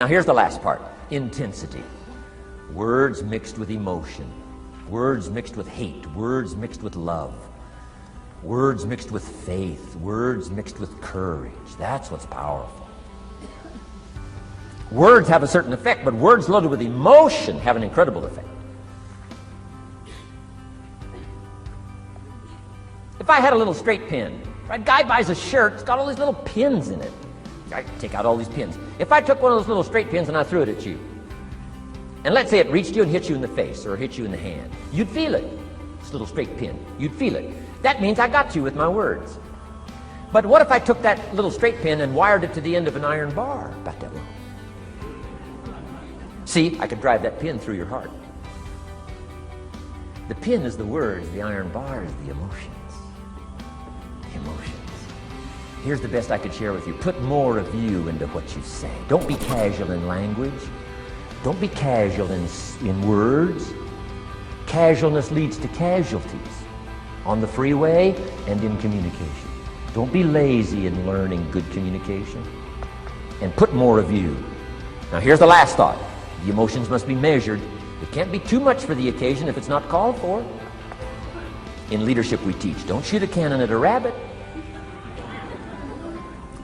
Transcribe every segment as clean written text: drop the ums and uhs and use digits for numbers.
Now here's the last part, intensity. Words mixed with emotion, words mixed with hate, words mixed with love, words mixed with faith, words mixed with courage. That's what's powerful. Words have a certain effect, but words loaded with emotion have an incredible effect. If I had a little straight pin, a guy buys a shirt, it's got all these little pins in it. I take out all these pins. If I took one of those little straight pins and I threw it at you, and let's say it reached you and hit you in the face or hit you in the hand, you'd feel it. This little straight pin, you'd feel it. That means I got you with my words. But what if I took that little straight pin and wired it to the end of an iron bar, about that long? See, I could drive that pin through your heart. The pin is the words, the iron bar is the emotions. The emotions. Here's the best I could share with you. Put more of you into what you say. Don't be casual in language. Don't be casual in words. Casualness leads to casualties on the freeway and in communication. Don't be lazy in learning good communication. And put more of you. Now here's the last thought. The emotions must be measured. It can't be too much for the occasion if it's not called for. In leadership we teach, don't shoot a cannon at a rabbit.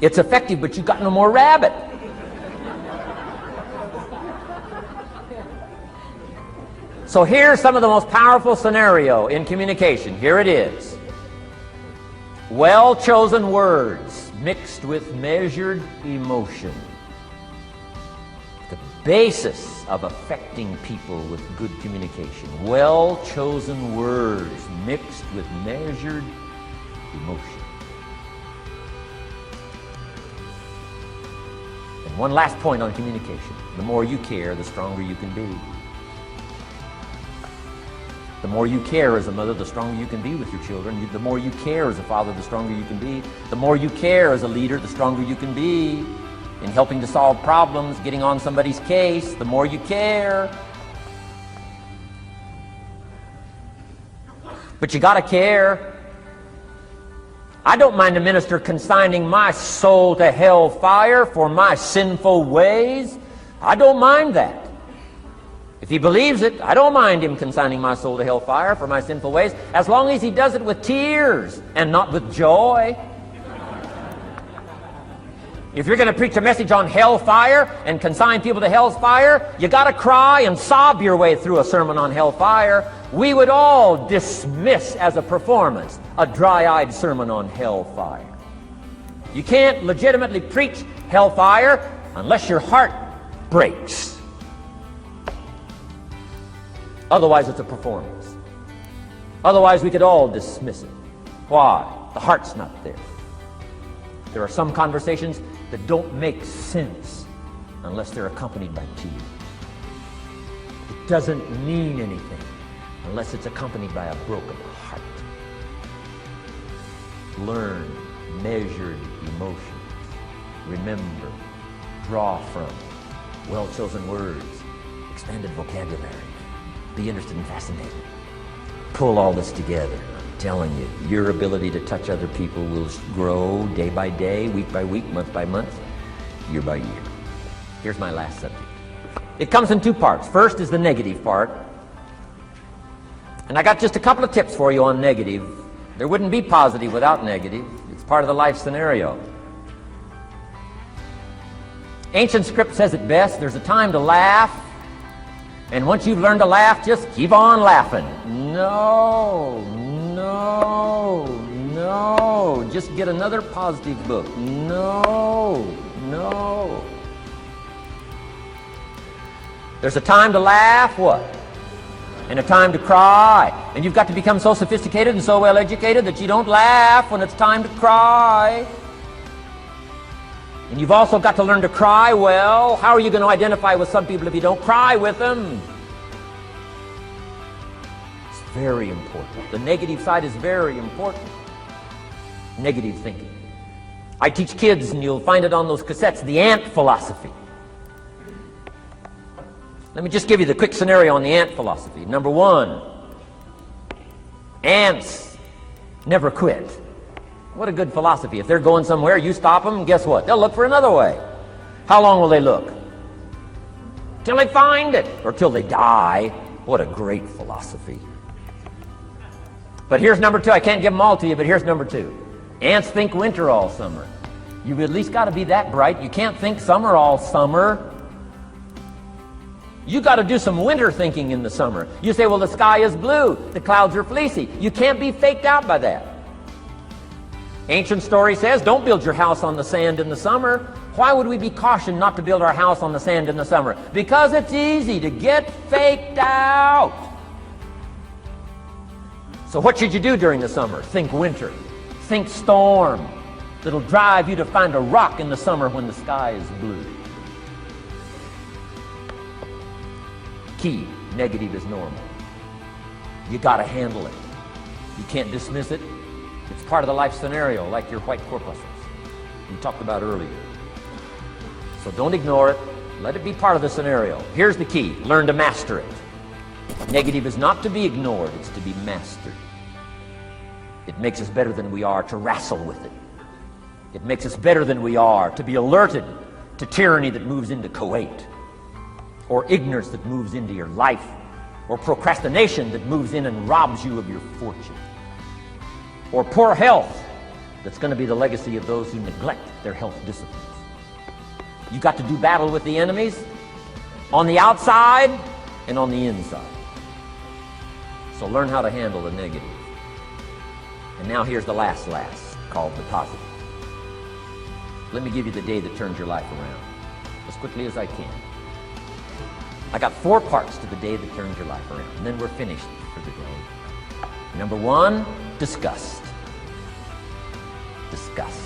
It's effective, but you've got no more rabbit. So here's some of the most powerful scenario in communication. Here it is. Well-chosen words mixed with measured emotion. The basis of affecting people with good communication. Well-chosen words mixed with measured emotion. And one last point on communication. The more you care, the stronger you can be. The more you care as a mother, the stronger you can be with your children. The more you care as a father, the stronger you can be. The more you care as a leader, the stronger you can be in helping to solve problems, getting on somebody's case. The more you care. But you gotta care. I don't mind a minister consigning my soul to hell fire for my sinful ways. I don't mind that. If he believes it, I don't mind him consigning my soul to hellfire for my sinful ways, as long as he does it with tears and not with joy. If you're going to preach a message on hellfire and consign people to hell's fire, you got to cry and sob your way through a sermon on hellfire. We would all dismiss as a performance a dry-eyed sermon on hellfire. You can't legitimately preach hellfire unless your heart breaks. Otherwise, it's a performance. Otherwise, we could all dismiss it. Why? The heart's not there. There are some conversations that don't make sense unless they're accompanied by tears. It doesn't mean anything unless it's accompanied by a broken heart. Learn measured emotions. Remember, draw from well-chosen words, expanded vocabulary. Be interested and fascinated. Pull all this together. I'm telling you, your ability to touch other people will grow day by day, week by week, month by month, year by year. Here's my last subject. It comes in two parts. First is the negative part. And I got just a couple of tips for you on negative. There wouldn't be positive without negative. It's part of the life scenario. Ancient script says it best. There's a time to laugh. And once you've learned to laugh, just keep on laughing. No. Just get another positive book. No. There's a time to laugh, what? And a time to cry. And you've got to become so sophisticated and so well educated that you don't laugh when it's time to cry. And you've also got to learn to cry well. How are you going to identify with some people if you don't cry with them? It's very important. The negative side is very important. Negative thinking. I teach kids, and you'll find it on those cassettes, the ant philosophy. Let me just give you the quick scenario on the ant philosophy. Number one, ants never quit. What a good philosophy. If they're going somewhere, you stop them, guess what? They'll look for another way. How long will they look? till they find it, or till they die. What a great philosophy. But here's number two. I can't give them all to you, but here's number two. Ants think winter all summer. You've at least got to be that bright. You can't think summer all summer. You got to do some winter thinking in the summer. You say, well, the sky is blue, the clouds are fleecy. You can't be faked out by that. Ancient story says, don't build your house on the sand in the summer. Why would we be cautioned not to build our house on the sand in the summer? Because it's easy to get faked out. So what should you do during the summer? Think winter. Think storm. That'll drive you to find a rock in the summer when the sky is blue. Key, negative is normal. You got to handle it. You can't dismiss it. It's part of the life scenario, like your white corpuscles we talked about earlier. So don't ignore it. Let it be part of the scenario. Here's the key. Learn to master it. Negative is not to be ignored. It's to be mastered. It makes us better than we are to wrestle with it. It makes us better than we are to be alerted to tyranny that moves into Kuwait, or ignorance that moves into your life, or procrastination that moves in and robs you of your fortune, or poor health that's going to be the legacy of those who neglect their health disciplines. You got to do battle with the enemies on the outside and on the inside. So learn how to handle the negative. And now here's the last, called the positive. Let me give you the day that turns your life around, as quickly as I can. I got 4 parts to the day that turns your life around, and then we're finished for the day. Number 1, disgust. Disgust.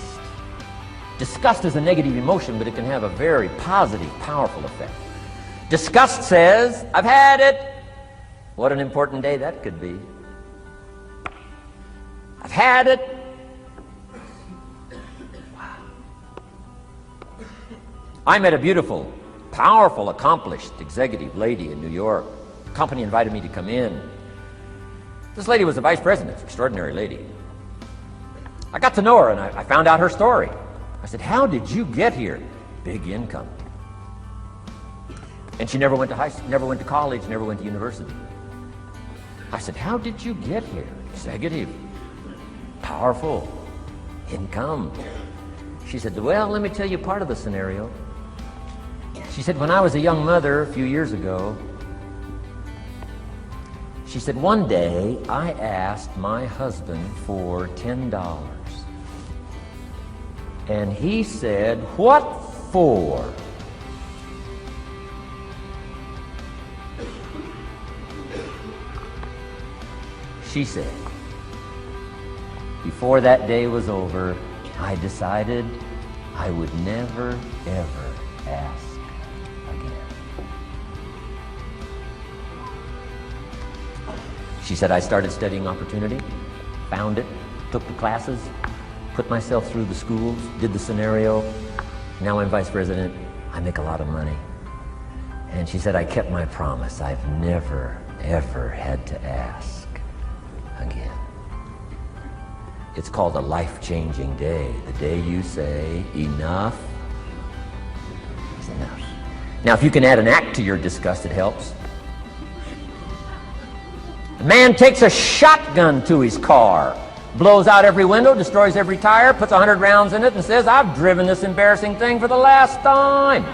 Disgust is a negative emotion, but it can have a very positive, powerful effect. Disgust says, I've had it. What an important day that could be. I've had it. Wow. I met a beautiful, powerful, accomplished executive lady in New York. The company invited me to come in. This lady was a vice president, extraordinary lady. I got to know her, and I found out her story. I said, how did you get here? Big income. And she never went to college, never went to university. I said, how did you get here? Executive, powerful, income. She said, well, let me tell you part of the scenario. She said, when I was a young mother a few years ago, she said, one day I asked my husband for $10. And he said, what for? She said, before that day was over, I decided I would never, ever ask again. She said, I started studying opportunity, found it, took the classes, put myself through the schools, did the scenario. Now I'm vice president. I make a lot of money. And she said, I kept my promise. I've never, ever had to ask again. It's called a life-changing day. The day you say, enough is enough. Now, if you can add an act to your disgust, it helps. A man takes a shotgun to his car, blows out every window, destroys every tire, puts 100 rounds in it, and says, I've driven this embarrassing thing for the last time.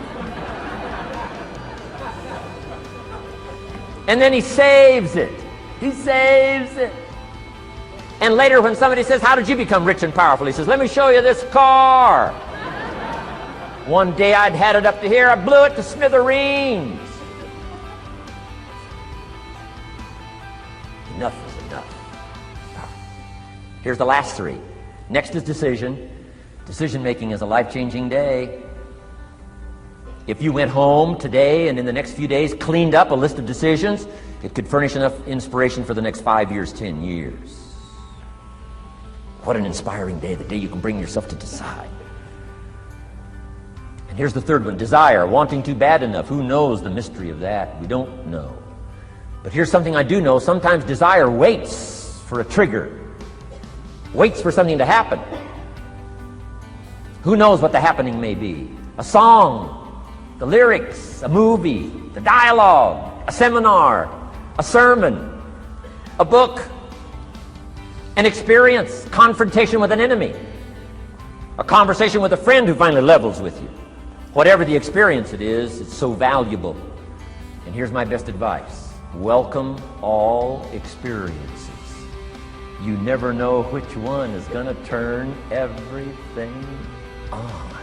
And then he saves it. He saves it. And later when somebody says, how did you become rich and powerful? He says, let me show you this car. One day I'd had it up to here, I blew it to smithereens. Enough is enough. Here's the last 3. Next is decision. Decision making is a life-changing day. If you went home today and in the next few days cleaned up a list of decisions, it could furnish enough inspiration for the next 5 years, 10 years. What an inspiring day, the day you can bring yourself to decide. And here's the 3rd one, desire, wanting too bad enough. Who knows the mystery of that? We don't know. But here's something I do know. Sometimes desire waits for a trigger, waits for something to happen. Who knows what the happening may be? A song, the lyrics, a movie, the dialogue, a seminar, a sermon, a book, an experience, confrontation with an enemy, a conversation with a friend who finally levels with you. Whatever the experience it is, it's so valuable. And here's my best advice. Welcome all experiences. You never know which one is going to turn everything on.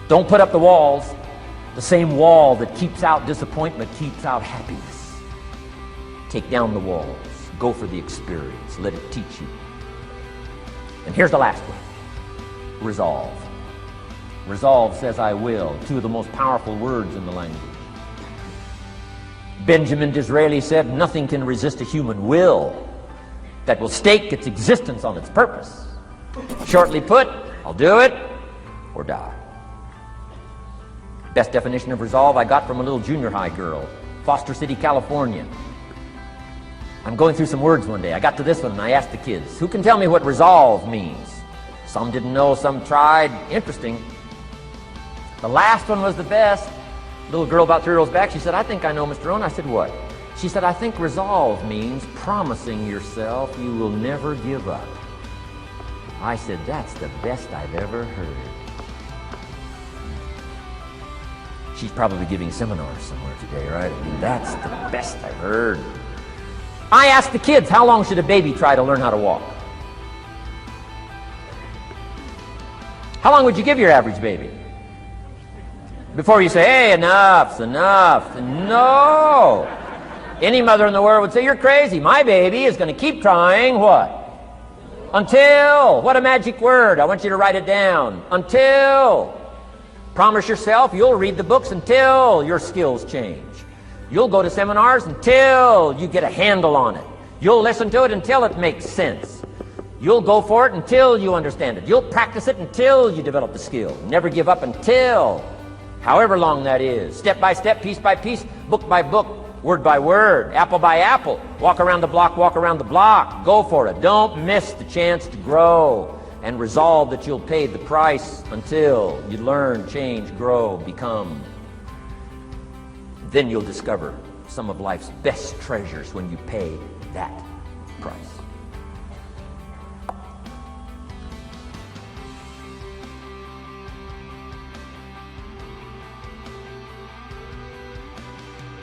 Don't put up the walls. The same wall that keeps out disappointment keeps out happiness. Take down the walls. Go for the experience. Let it teach you. And here's the last one. Resolve. Resolve says I will. Two of the most powerful words in the language. Benjamin Disraeli said, nothing can resist a human will that will stake its existence on its purpose. Shortly put, I'll do it or die. Best definition of resolve I got from a little junior high girl, Foster City, California. I'm going through some words one day. I got to this one and I asked the kids, who can tell me what resolve means? Some didn't know, some tried. Interesting. The last one was the best. Little girl about 3 rows back, she said, I think I know, Mr. Rohn. I said, what? She said, I think resolve means promising yourself you will never give up. I said, that's the best I've ever heard. She's probably giving seminars somewhere today, right? I mean, that's the best I've heard. I asked the kids, how long should a baby try to learn how to walk? How long would you give your average baby? Before you say, hey, enough's enough. No. Any mother in the world would say, you're crazy. My baby is going to keep trying what? Until. What a magic word. I want you to write it down. Until. Promise yourself you'll read the books until your skills change. You'll go to seminars until you get a handle on it. You'll listen to it until it makes sense. You'll go for it until you understand it. You'll practice it until you develop the skill. Never give up until, however long that is. Step by step, piece by piece, book by book, word by word, apple by apple. Walk around the block, walk around the block. Go for it. Don't miss the chance to grow. And resolve that you'll pay the price until you learn, change, grow, become. Then you'll discover some of life's best treasures when you pay that price.